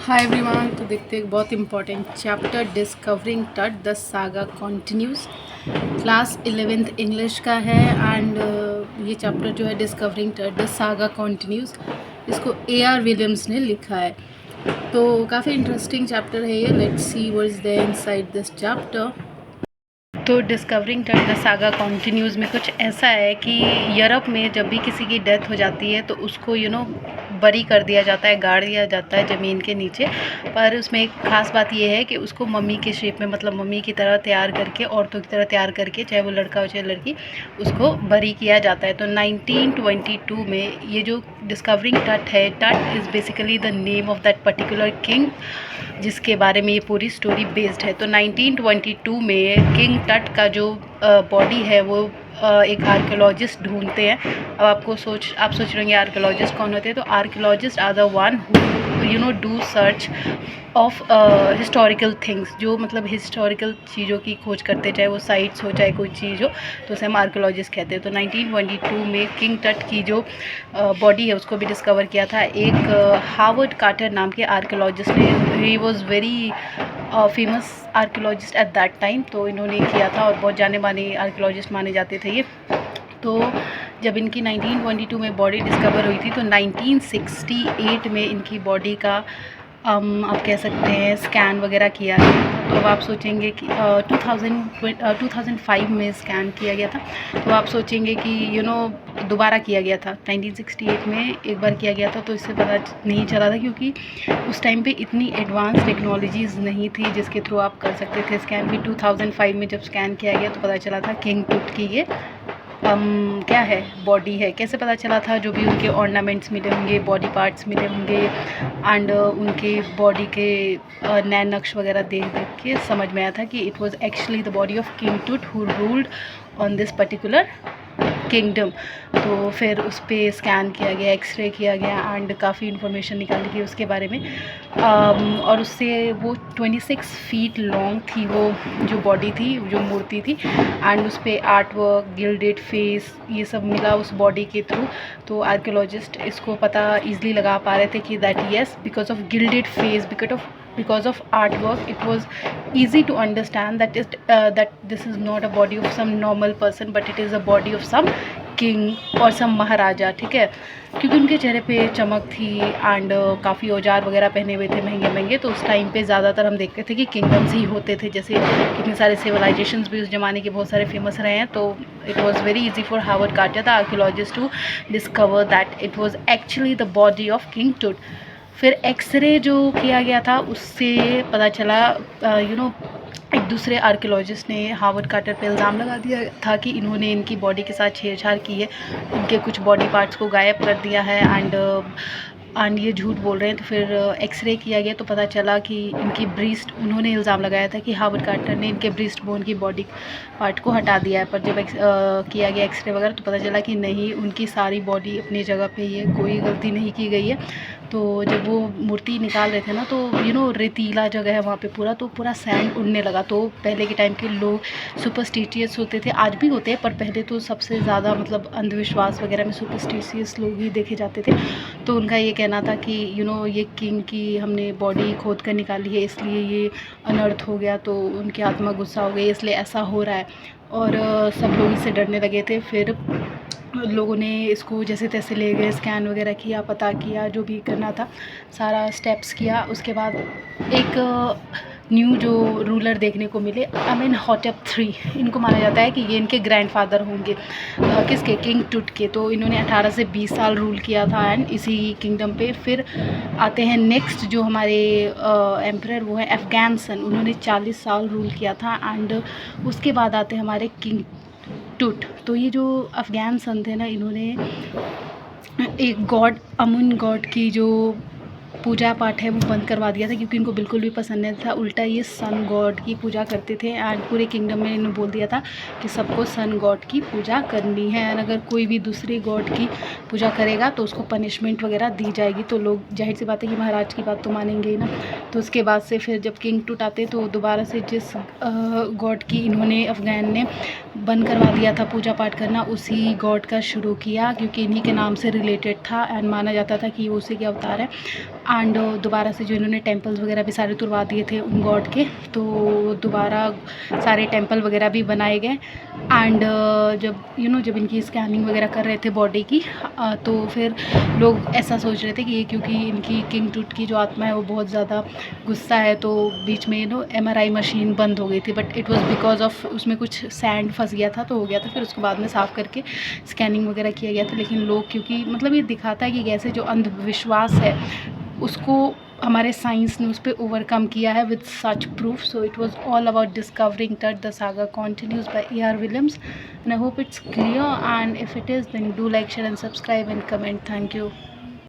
Hi everyone. तो देखते हैं बहुत important chapter discovering Tut the saga continuous. Class 11th English का है एंड ये चैप्टर जो है discovering Tut the saga continuous, इसको A.R. विलियम्स ने लिखा है। तो काफ़ी इंटरेस्टिंग चैप्टर है ये। Let's see what is there inside this chapter. तो discovering Tut the saga continues में कुछ ऐसा है कि यूरोप में जब भी किसी की डेथ हो जाती है तो उसको बरी कर दिया जाता है, गाड़ दिया जाता है ज़मीन के नीचे। पर उसमें एक ख़ास बात यह है कि उसको मम्मी के शेप में, मतलब मम्मी की तरह तैयार करके, औरतों की तरह तैयार करके, चाहे वो लड़का हो चाहे लड़की, उसको बरी किया जाता है। तो 1922 में ये जो डिस्कवरिंग टट है, टट is basically the name of that particular king जिसके बारे में ये पूरी स्टोरी बेस्ड है। तो 1922 में किंग टट का जो बॉडी है वो एक आर्कियोलॉजिस्ट ढूंढते हैं। अब आप सोच रहे होंगे आर्कियोलॉजिस्ट कौन होते हैं। तो archaeologist are the one who do search of historical things, जो मतलब हिस्टोरिकल चीज़ों की खोज करते, चाहे वो साइट्स हो चाहे कोई चीज़ हो, तो उसे हम आर्कियोलॉजिस्ट कहते हैं। तो 1922 में किंग टट की जो बॉडी है उसको भी डिस्कवर किया था एक हार्वर्ड कार्टर नाम के आर्कियोलॉजिस्ट ने। He was very famous archaeologist at that time. तो इन्होंने किया था और बहुत जाने माने आर्कियोलॉजिस्ट माने जाते थे ये। तो जब इनकी 1922 में बॉडी डिस्कवर हुई थी तो 1968 में इनकी बॉडी का आप कह सकते हैं स्कैन वगैरह किया गया था। तो अब आप सोचेंगे कि 2005 में स्कैन किया गया था। तो आप सोचेंगे कि दोबारा किया गया था 1968 में एक बार किया गया था। तो इससे पता नहीं चला था क्योंकि उस टाइम पे इतनी एडवांस टेक्नोलॉजीज़ नहीं थी जिसके थ्रू आप कर सकते थे स्कैन। भी 2005 में जब स्कैन किया गया तो पता चला था किंग टूट की ये क्या है, बॉडी है। कैसे पता चला था? जो भी उनके ऑर्नामेंट्स मिले होंगे, बॉडी पार्ट्स मिले होंगे एंड उनके बॉडी के नए नक्श वगैरह देख देख के समझ में आया था कि it was actually the body of king Tut who ruled on this particular kingdom. तो फिर उस पर स्कैन किया गया, एक्सरे किया गया एंड काफ़ी इन्फॉर्मेशन निकाली गई उसके बारे में। और उससे वो 26 फीट लॉन्ग थी वो जो बॉडी थी, जो मूर्ति थी। एंड उस पर आर्ट वर्क, गिल्डेड फेस, ये सब मिला उस बॉडी के थ्रू। तो आर्कियोलॉजिस्ट इसको पता ईजिली लगा पा रहे थे कि that yes, because of gilded face, because of artwork, it was easy to understand that this is not a body of some normal person but it is a body of some king or some महाराजा। ठीक है, क्योंकि उनके चेहरे पे चमक थी and काफ़ी औजार वगैरह पहने हुए थे महंगे महंगे। तो उस टाइम पे ज़्यादातर हम देखते थे कि किंगडम्स ही होते थे, जैसे कितने सारे सिविलाइजेशंस भी उस ज़माने के बहुत सारे फेमस रहे हैं। तो it was very easy for Howard Carter the archaeologist to discover that it was actually the body of king Tut. फिर एक्सरे जो किया गया था उससे पता चला एक दूसरे आर्कियोलॉजिस्ट ने हार्वर्ड कार्टर पे इल्ज़ाम लगा दिया था कि इन्होंने इनकी बॉडी के साथ छेड़छाड़ की है, इनके कुछ बॉडी पार्ट्स को गायब कर दिया है एंड ये झूठ बोल रहे हैं। तो फिर एक्सरे किया गया तो पता चला कि इनकी ब्रीस्ट, उन्होंने इल्ज़ाम लगाया था कि हार्वर्ड कार्टर ने इनके ब्रीस्ट बोन की बॉडी पार्ट को हटा दिया है। पर जब किया गया एक्सरे वगैरह तो पता चला कि नहीं, उनकी सारी बॉडी अपनी जगह पे ही है, कोई गलती नहीं की गई है। तो जब वो मूर्ति निकाल रहे थे ना तो रेतीला जगह है वहाँ पे पूरा, तो पूरा सैंड उड़ने लगा। तो पहले के टाइम के लोग सुपरस्टिशियस होते थे, आज भी होते हैं, पर पहले तो सबसे ज़्यादा मतलब अंधविश्वास वगैरह में सुपरस्टिशियस लोग ही देखे जाते थे। तो उनका ये कहना था कि ये किंग की हमने बॉडी खोद कर निकाली है इसलिए ये अनर्थ हो गया, तो उनकी आत्मा गुस्सा हो गई इसलिए ऐसा हो रहा है। और सब लोग इससे डरने लगे थे। फिर लोगों ने इसको जैसे तैसे ले गए, स्कैन वगैरह किया, पता किया, जो भी करना था सारा स्टेप्स किया। उसके बाद एक न्यू जो रूलर देखने को मिले, आमेनहॉटेप III, इनको माना जाता है कि ये इनके ग्रैंडफादर होंगे। किसके? किंग टूट के। तो इन्होंने 18 से 20 साल रूल किया था एंड इसी किंगडम पे। फिर आते हैं नेक्स्ट जो हमारे एम्परर, वो है अफगानसन, उन्होंने 40 साल रूल किया था। एंड उसके बाद आते हैं हमारे किंग टूट। तो ये जो अफ़गान सन थे ना, इन्होंने एक गॉड, अमुन गॉड की जो पूजा पाठ है वो बंद करवा दिया था क्योंकि इनको बिल्कुल भी पसंद नहीं था। उल्टा ये सन गॉड की पूजा करते थे एंड पूरे किंगडम में इन्होंने बोल दिया था कि सबको सन गॉड की पूजा करनी है एंड अगर कोई भी दूसरे गॉड की पूजा करेगा तो उसको पनिशमेंट वगैरह दी जाएगी। तो लोग जाहिर सी बात है कि महाराज की बात तो मानेंगे ही ना। तो उसके बाद से फिर जब किंग टूट आते तो दोबारा से जिस गॉड की इन्होंने, अफ़गान ने बंद करवा दिया था पूजा पाठ करना, उसी गॉड का शुरू किया क्योंकि इन्हीं के नाम से रिलेटेड था एंड माना जाता था कि वो उसी के अवतार है। एंड दोबारा से जो इन्होंने टेम्पल्स वगैरह भी सारे तुड़वा दिए थे उन गॉड के, तो दोबारा सारे टेम्पल वगैरह भी बनाए गए। एंड जब इनकी स्कैनिंग वगैरह कर रहे थे बॉडी की, तो फिर लोग ऐसा सोच रहे थे कि ये क्योंकि इनकी किंग टूट की जो आत्मा है वो बहुत ज़्यादा गुस्सा है, तो बीच में MRI मशीन बंद हो गई थी, but it was because of उसमें कुछ सैंड फंस गया था तो हो गया था। फिर उसको बाद में साफ़ करके स्कैनिंग वगैरह किया गया था। लेकिन लोग क्योंकि मतलब ये दिखाता है कि कैसे जो अंधविश्वास है उसको हमारे साइंस ने उस पर ओवरकम किया है with such proof. So it was all about discovering that the saga continues by A.R. Williams, and I hope it's clear, and if it is then do like, share and subscribe and comment. Thank you.